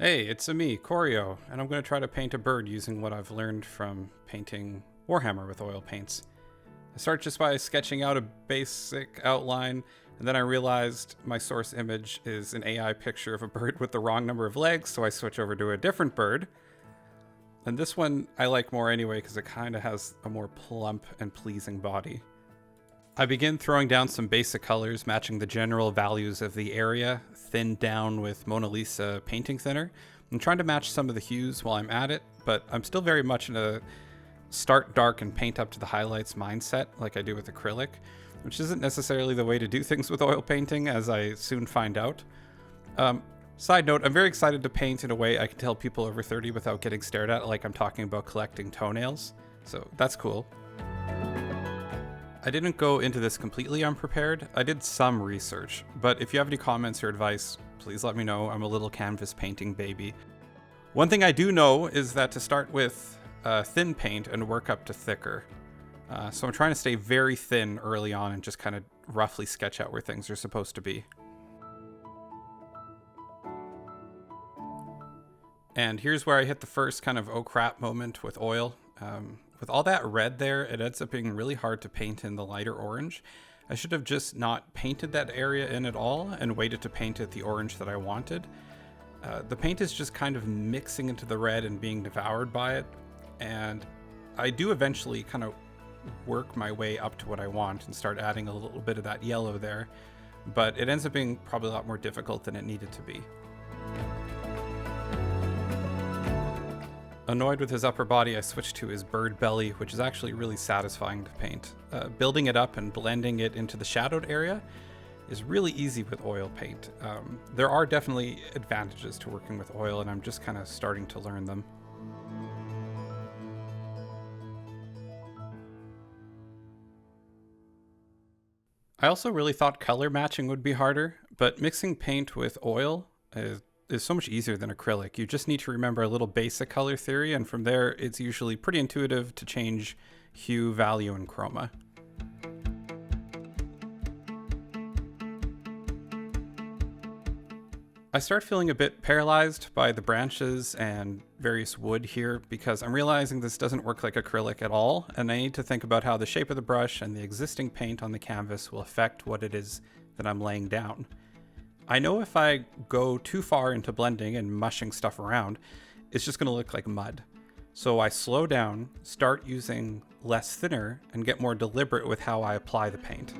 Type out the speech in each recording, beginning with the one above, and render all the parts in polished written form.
Hey, it's me, Corio, and I'm going to try to paint a bird using what I've learned from painting Warhammer with oil paints. I started just by sketching out a basic outline, and then I realized my source image is an AI picture of a bird with the wrong number of legs, so I switch over to a different bird. And this one I like more anyway because it kind of has a more plump and pleasing body. I begin throwing down some basic colors matching the general values of the area, thinned down with Mona Lisa painting thinner. I'm trying to match some of the hues while I'm at it, but I'm still very much in a start dark and paint up to the highlights mindset like I do with acrylic, which isn't necessarily the way to do things with oil painting, as I soon find out. Side note, I'm very excited to paint in a way I can tell people over 30 without getting stared at like I'm talking about collecting toenails, so that's cool. I didn't go into this completely unprepared. I did some research, but if you have any comments or advice, please let me know. I'm a little canvas painting baby. One thing I do know is that to start with thin paint and work up to thicker. So I'm trying to stay very thin early on and just kind of roughly sketch out where things are supposed to be. And here's where I hit the first kind of oh crap moment with oil. With all that red there, it ends up being really hard to paint in the lighter orange. I should have just not painted that area in at all and waited to paint it the orange that I wanted. The paint is just kind of mixing into the red and being devoured by it. And I do eventually kind of work my way up to what I want and start adding a little bit of that yellow there. But it ends up being probably a lot more difficult than it needed to be. Annoyed with his upper body, I switched to his bird belly, which is actually really satisfying to paint. Building it up and blending it into the shadowed area is really easy with oil paint. There are definitely advantages to working with oil, and I'm just kind of starting to learn them. I also really thought color matching would be harder, but mixing paint with oil is so much easier than acrylic. You just need to remember a little basic color theory, and from there it's usually pretty intuitive to change hue, value, and chroma. I start feeling a bit paralyzed by the branches and various wood here because I'm realizing this doesn't work like acrylic at all, and I need to think about how the shape of the brush and the existing paint on the canvas will affect what it is that I'm laying down. I know if I go too far into blending and mushing stuff around, it's just going to look like mud. So I slow down, start using less thinner, and get more deliberate with how I apply the paint.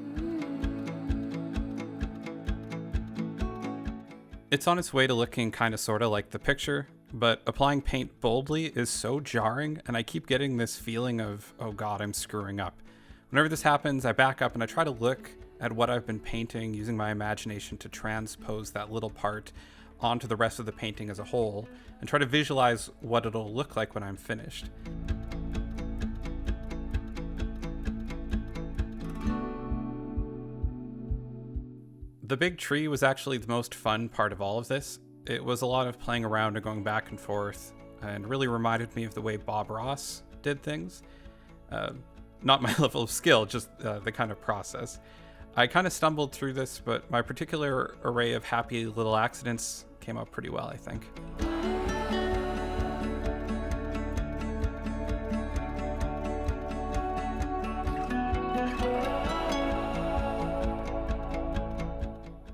It's on its way to looking kind of sort of like the picture, but applying paint boldly is so jarring, and I keep getting this feeling of, oh god, I'm screwing up. Whenever this happens, I back up and I try to look at what I've been painting using my imagination to transpose that little part onto the rest of the painting as a whole and try to visualize what it'll look like when I'm finished. The big tree was actually the most fun part of all of this. It was a lot of playing around and going back and forth and really reminded me of the way Bob Ross did things. Not my level of skill, just the kind of process. I kind of stumbled through this, but my particular array of happy little accidents came out pretty well, I think.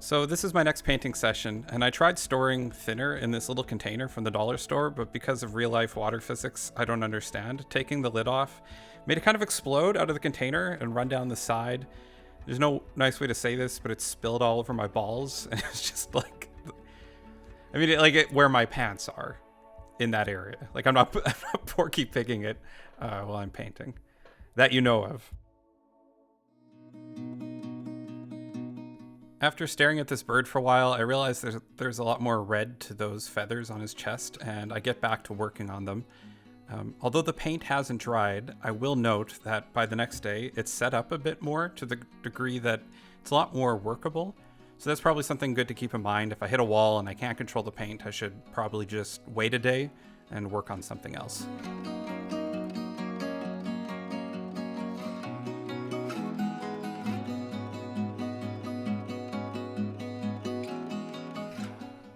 So this is my next painting session, and I tried storing thinner in this little container from the dollar store, but because of real-life water physics I don't understand, taking the lid off made it kind of explode out of the container and run down the side. There's no nice way to say this, but it spilled all over my balls, and it's just like, I mean, where my pants are in that area. Like I'm not porky pigging it while I'm painting, that you know of. After staring at this bird for a while, I realized there's a lot more red to those feathers on his chest, and I get back to working on them. Although the paint hasn't dried, I will note that by the next day, it's set up a bit more to the degree that it's a lot more workable. So that's probably something good to keep in mind. If I hit a wall and I can't control the paint, I should probably just wait a day and work on something else.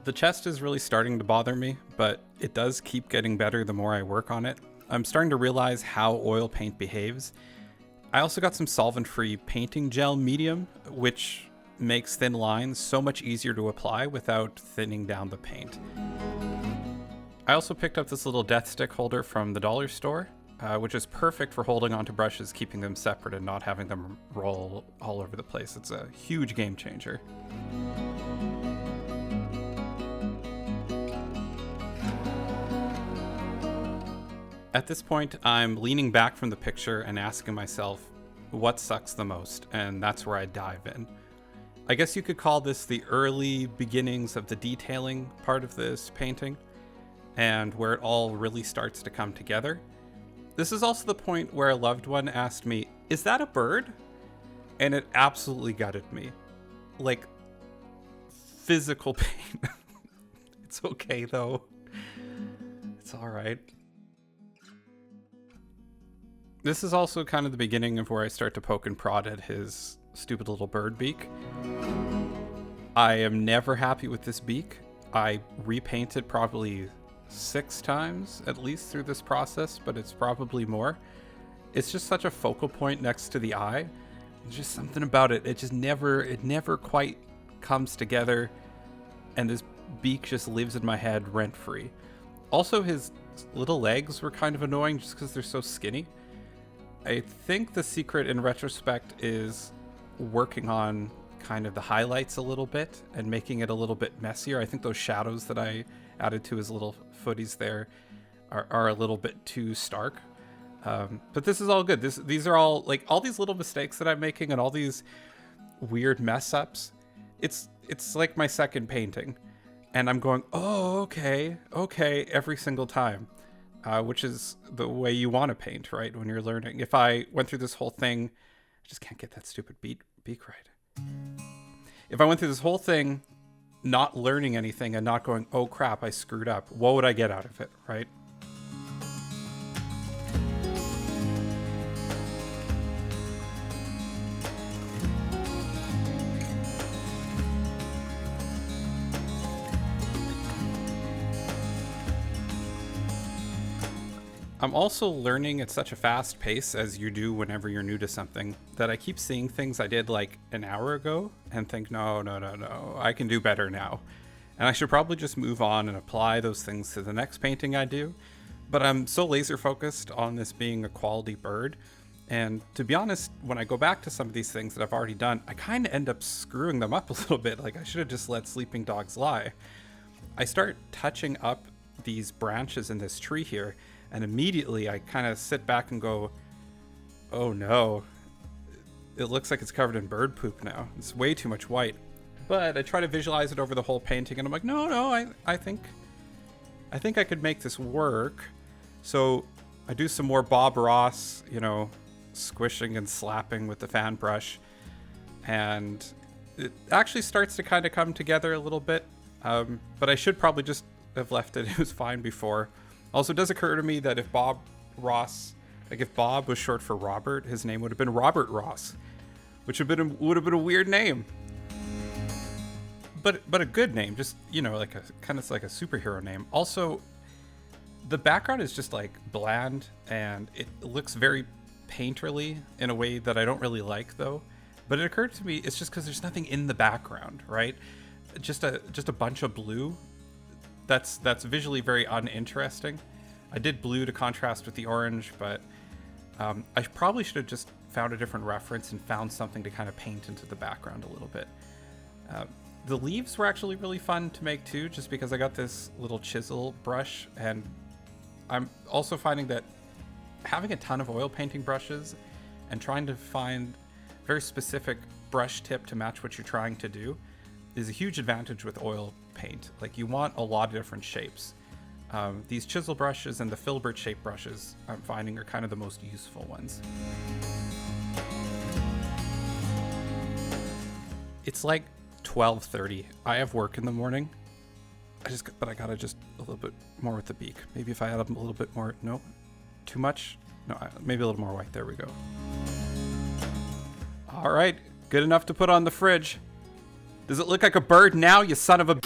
The chest is really starting to bother me, but it does keep getting better the more I work on it. I'm starting to realize how oil paint behaves. I also got some solvent-free painting gel medium, which makes thin lines so much easier to apply without thinning down the paint. I also picked up this little death stick holder from the dollar store, which is perfect for holding onto brushes, keeping them separate and not having them roll all over the place. It's a huge game changer. At this point, I'm leaning back from the picture and asking myself, what sucks the most? And that's where I dive in. I guess you could call this the early beginnings of the detailing part of this painting, and where it all really starts to come together. This is also the point where a loved one asked me, "Is that a bird?" And it absolutely gutted me. Like, physical pain. It's okay though. It's all right. This is also kind of the beginning of where I start to poke and prod at his stupid little bird beak. I am never happy with this beak. I repainted probably 6 times at least through this process, but it's probably more. It's just such a focal point next to the eye. There's just something about it. It never quite comes together, and this beak just lives in my head rent free. Also, his little legs were kind of annoying just because they're so skinny. I think the secret in retrospect is working on kind of the highlights a little bit and making it a little bit messier. I think those shadows that I added to his little footies there are a little bit too stark. But this is all good. These are all, like, all these little mistakes that I'm making and all these weird mess ups. It's like my second painting, and I'm going, oh, okay, every single time. Which is the way you want to paint, right? When you're learning. If I went through this whole thing, I just can't get that stupid beak right. If I went through this whole thing not learning anything and not going, oh crap, I screwed up, what would I get out of it, right? I'm also learning at such a fast pace, as you do whenever you're new to something, that I keep seeing things I did like an hour ago and think, no, I can do better now. And I should probably just move on and apply those things to the next painting I do. But I'm so laser focused on this being a quality bird. And to be honest, when I go back to some of these things that I've already done, I kind of end up screwing them up a little bit. Like, I should have just let sleeping dogs lie. I start touching up these branches in this tree here, and immediately I kind of sit back and go, oh no, it looks like it's covered in bird poop now. It's way too much white. But I try to visualize it over the whole painting, and I'm like, no, I think I could make this work. So I do some more Bob Ross, squishing and slapping with the fan brush, and it actually starts to kind of come together a little bit. But I should probably just have left it. It was fine before. Also, it does occur to me that if Bob Ross, like if Bob was short for Robert, his name would have been Robert Ross, which would have been a weird name. But a good name, just, like a kind of like a superhero name. Also, the background is just like bland, and it looks very painterly in a way that I don't really like, though. But it occurred to me it's just because there's nothing in the background, right? Just a bunch of blue. That's visually very uninteresting. I did blue to contrast with the orange, but I probably should have just found a different reference and found something to kind of paint into the background a little bit. The leaves were actually really fun to make too, just because I got this little chisel brush, and I'm also finding that having a ton of oil painting brushes and trying to find very specific brush tip to match what you're trying to do is a huge advantage with oil paint. Like, you want a lot of different shapes. These chisel brushes and the filbert shape brushes I'm finding are kind of the most useful ones. It's like 12:30. I have work in the morning. But I gotta just a little bit more with the beak. Maybe if I add up a little bit more. No, too much. No, maybe a little more white. There we go. All right, good enough to put on the fridge. Does it look like a bird now, you son of a...